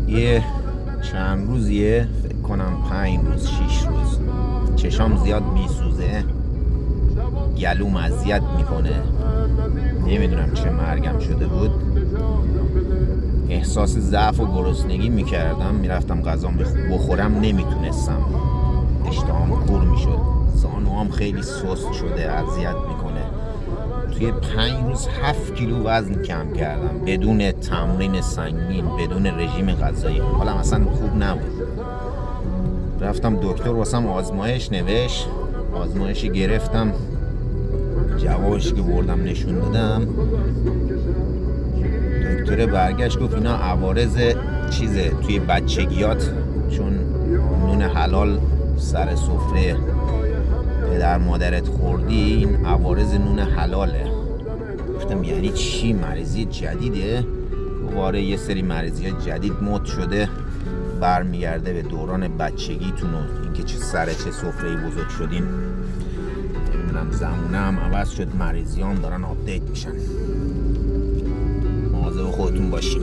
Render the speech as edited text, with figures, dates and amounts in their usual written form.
یه چند روزیه، فکر کنم 5 روز 6 روز چشام زیاد میسوزه، گلوم اذیت میکنه، نمیدونم چه مرگم شده بود. احساس ضعف و گرسنگی میکردم، میرفتم غذا بخورم نمیتونستم، اشتهام کور میشد، زانوام خیلی سست شده، اذیت میکنه. توی 5 روز 7 کیلو وزن کم کردم بدون تمرین سنگین، بدون رژیم غذایی. حالا اصلا خوب نبود. رفتم دکتر واسم آزمایش نوشت، آزمایشی گرفتم، جوابش که بردم نشون دادم، دکتر برگشت گفت اینا عوارض چیزه توی بچگیات، چون نون حلال سر سفره پدر مادرت خوردی، این عوارض نون حلاله. گفتم یعنی چی؟ مریضی جدیده؟ دوباره یه سری مریضی جدید مد شده، برمیگرده به دوران بچگیتون و اینکه چه سر چه سفره‌ای بزرگ شدین. نمیدونم، زمونه هم عوض شد، مریضی هم دارن آپدیت میشن. مواظب خودتون باشین.